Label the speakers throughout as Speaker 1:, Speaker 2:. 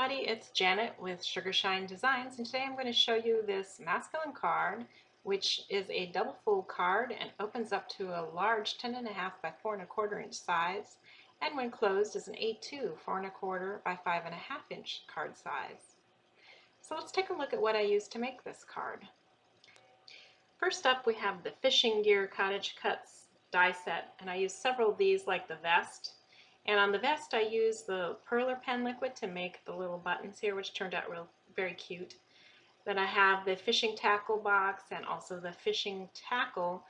Speaker 1: everybody, it's Janet with Sugar Shine Designs, and today I'm going to show you this masculine card, which is a double fold card and opens up to a large 10.5 by 4¼ inch size, and when closed is an A2 4¼ by 5.5 inch card size. So let's take a look at what I used to make this card. First up, we have the fishing gear CottageCutz die set, and I used several of these like the vest. And on the vest I used the perler pen liquid to make the little buttons here, which turned out very cute. Then I have the fishing tackle box and also the fishing tackle.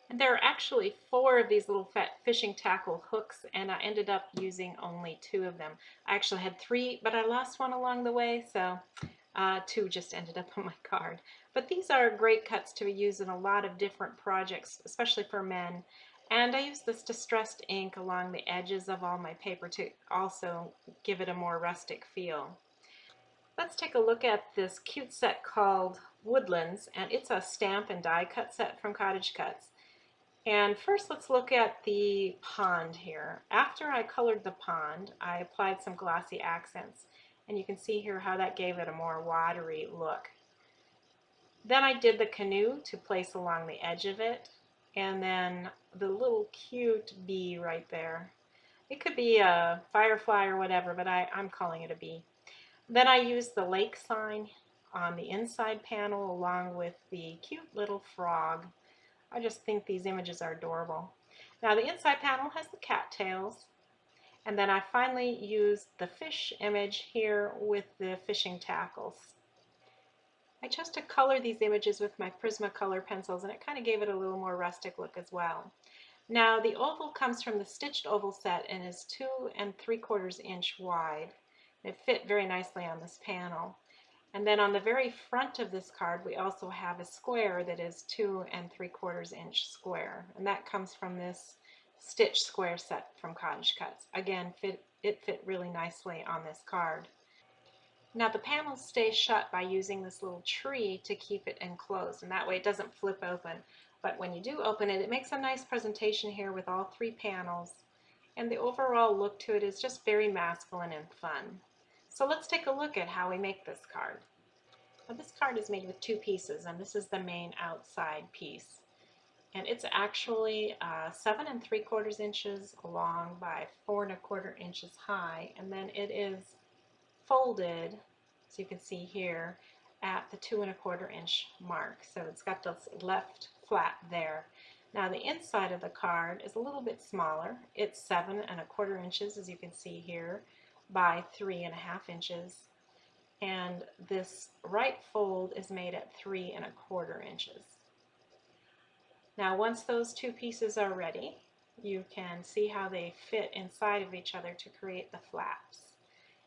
Speaker 1: And there are actually 4 of these little fishing tackle hooks, and I ended up using only 2 of them. I actually had 3, but I lost one along the way, so 2 just ended up on my card. But these are great cuts to use in a lot of different projects, especially for men. And I use this distressed ink along the edges of all my paper to also give it a more rustic feel. Let's take a look at this cute set called Woodlands, and it's a stamp and die cut set from CottageCutz. And first let's look at the pond here. After I colored the pond, I applied some glossy accents, and you can see here how that gave it a more watery look. Then I did the canoe to place along the edge of it, and then the little cute bee right there. It could be a firefly or whatever, but I'm calling it a bee. Then I used the lake sign on the inside panel along with the cute little frog. I just think these images are adorable. Now the inside panel has the cattails, and then I finally used the fish image here with the fishing tackles. I chose to color these images with my Prismacolor pencils, and it kind of gave it a little more rustic look as well. Now the oval comes from the stitched oval set and is 2 3/4 inch wide. It fit very nicely on this panel. And then on the very front of this card we also have a square that is 2 3/4 inch square, and that comes from this stitched square set from CottageCutz. Again, it fit really nicely on this card. Now the panels stay shut by using this little tree to keep it enclosed, and that way it doesn't flip open. But when you do open it, it makes a nice presentation here with all 3 panels, and the overall look to it is just very masculine and fun. So let's take a look at how we make this card. Now this card is made with 2 pieces, and this is the main outside piece. And it's actually 7 3/4 inches long by 4 1/4 inches high, and then it is folded, so you can see here, at the 2 1/4 inch mark. So it's got this left flat there. Now the inside of the card is a little bit smaller. It's 7 1/4 inches, as you can see here, by 3 1/2 inches. And this right fold is made at 3 1/4 inches. Now once those 2 pieces are ready, you can see how they fit inside of each other to create the flaps.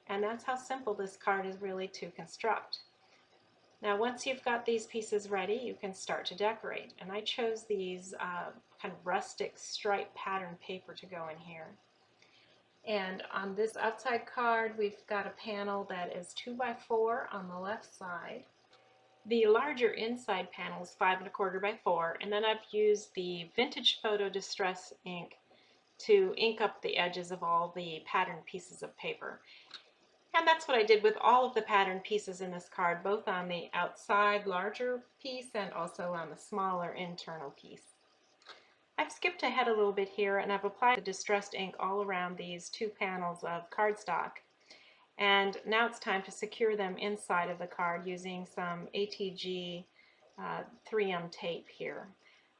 Speaker 1: And that's how simple this card is really to construct. Now once you've got these pieces ready, you can start to decorate. And I chose these kind of rustic stripe pattern paper to go in here. And on this outside card, we've got a panel that is 2 by 4 on the left side. The larger inside panel is 5 1/4 by 4, and then I've used the Vintage Photo Distress ink to ink up the edges of all the pattern pieces of paper. And that's what I did with all of the pattern pieces in this card, both on the outside larger piece and also on the smaller internal piece. I've skipped ahead a little bit here, and I've applied the distressed ink all around these 2 panels of cardstock. And now it's time to secure them inside of the card using some ATG 3M tape here.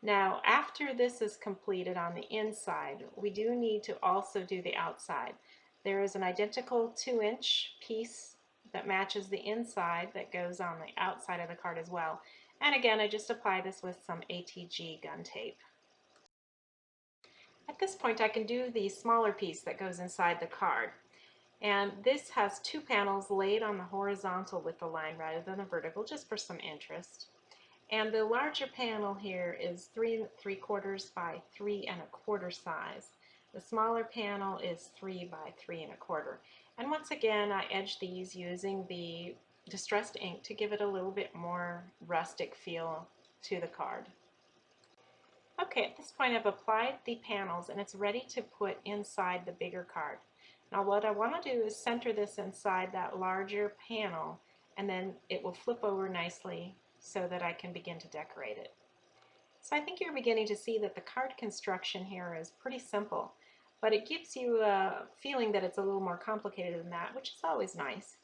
Speaker 1: Now after this is completed on the inside, we do need to also do the outside. There is an identical 2 inch piece that matches the inside that goes on the outside of the card as well. And again, I just apply this with some ATG gun tape. At this point I can do the smaller piece that goes inside the card. And this has 2 panels laid on the horizontal with the line rather than the vertical, just for some interest. And the larger panel here is 3 3/4 by 3 1/4 size. The smaller panel is 3 by 3 1/4. And once again, I edge these using the distressed ink to give it a little bit more rustic feel to the card. Okay, at this point I've applied the panels and it's ready to put inside the bigger card. Now what I want to do is center this inside that larger panel, and then it will flip over nicely so that I can begin to decorate it. So I think you're beginning to see that the card construction here is pretty simple, but it gives you a feeling that it's a little more complicated than that, which is always nice.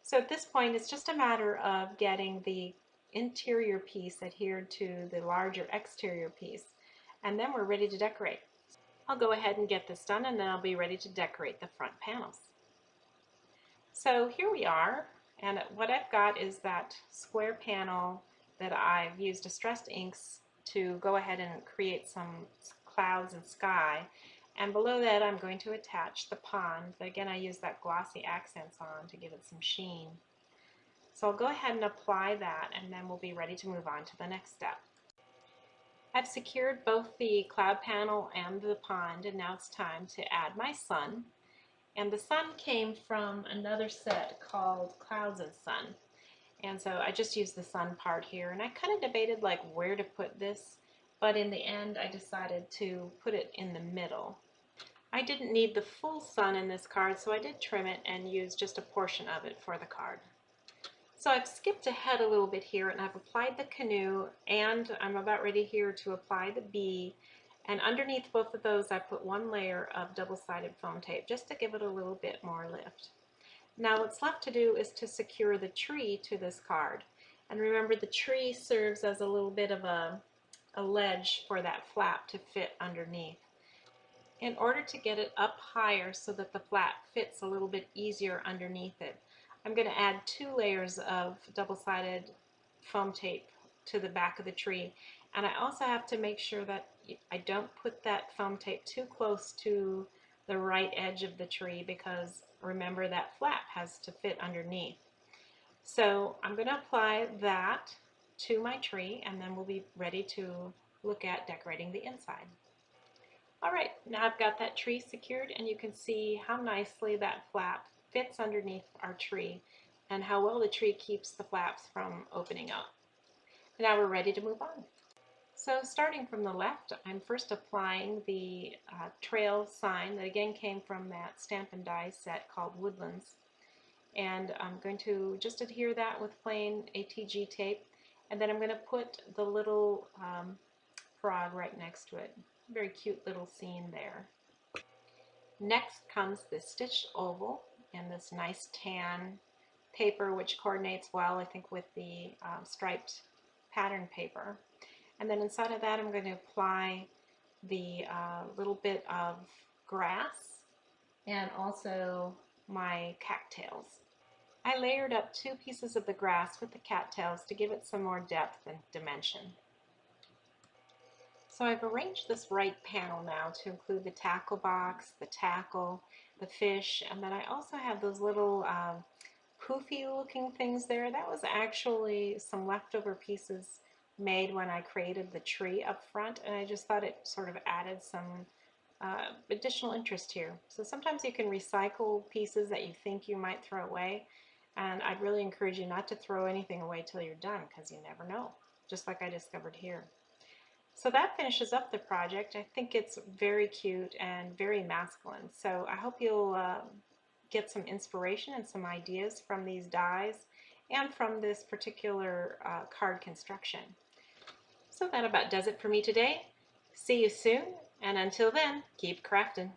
Speaker 1: So at this point, it's just a matter of getting the interior piece adhered to the larger exterior piece, and then we're ready to decorate. I'll go ahead and get this done, and then I'll be ready to decorate the front panels. So here we are, and what I've got is that square panel that I've used distressed inks to go ahead and create some clouds and sky, and below that I'm going to attach the pond. Again, I use that glossy accents on to give it some sheen. So I'll go ahead and apply that, and then we'll be ready to move on to the next step. I've secured both the cloud panel and the pond, and now it's time to add my sun. And the sun came from another set called Clouds and Sun. And so I just used the sun part here, and I kind of debated like where to put this, but in the end I decided to put it in the middle. I didn't need the full sun in this card, so I did trim it and use just a portion of it for the card. So I've skipped ahead a little bit here, and I've applied the canoe, and I'm about ready here to apply the bee. And underneath both of those I put one layer of double-sided foam tape just to give it a little bit more lift. Now what's left to do is to secure the tree to this card. And remember, the tree serves as a little bit of a ledge for that flap to fit underneath. In order to get it up higher so that the flap fits a little bit easier underneath it, I'm going to add 2 layers of double-sided foam tape to the back of the tree. And I also have to make sure that I don't put that foam tape too close to the right edge of the tree, because remember, that flap has to fit underneath. So I'm going to apply that to my tree, and then we'll be ready to look at decorating the inside. Alright, now I've got that tree secured, and you can see how nicely that flap fits underneath our tree and how well the tree keeps the flaps from opening up. Now we're ready to move on. So starting from the left, I'm first applying the trail sign that again came from that stamp and die set called Woodlands. And I'm going to just adhere that with plain ATG tape, and then I'm going to put the little frog right next to it. Very cute little scene there. Next comes this stitched oval in this nice tan paper, which coordinates well, I think, with the striped pattern paper. And then inside of that I'm going to apply the little bit of grass and also my cattails. I layered up 2 pieces of the grass with the cattails to give it some more depth and dimension. So I've arranged this right panel now to include the tackle box, the tackle, the fish, and then I also have those little poofy looking things there. That was actually some leftover pieces made when I created the tree up front, and I just thought it sort of added some additional interest here. So sometimes you can recycle pieces that you think you might throw away, and I'd really encourage you not to throw anything away till you're done, because you never know, just like I discovered here. So that finishes up the project. I think it's very cute and very masculine. So I hope you'll get some inspiration and some ideas from these dies and from this particular card construction. So that about does it for me today. See you soon, and until then, keep crafting.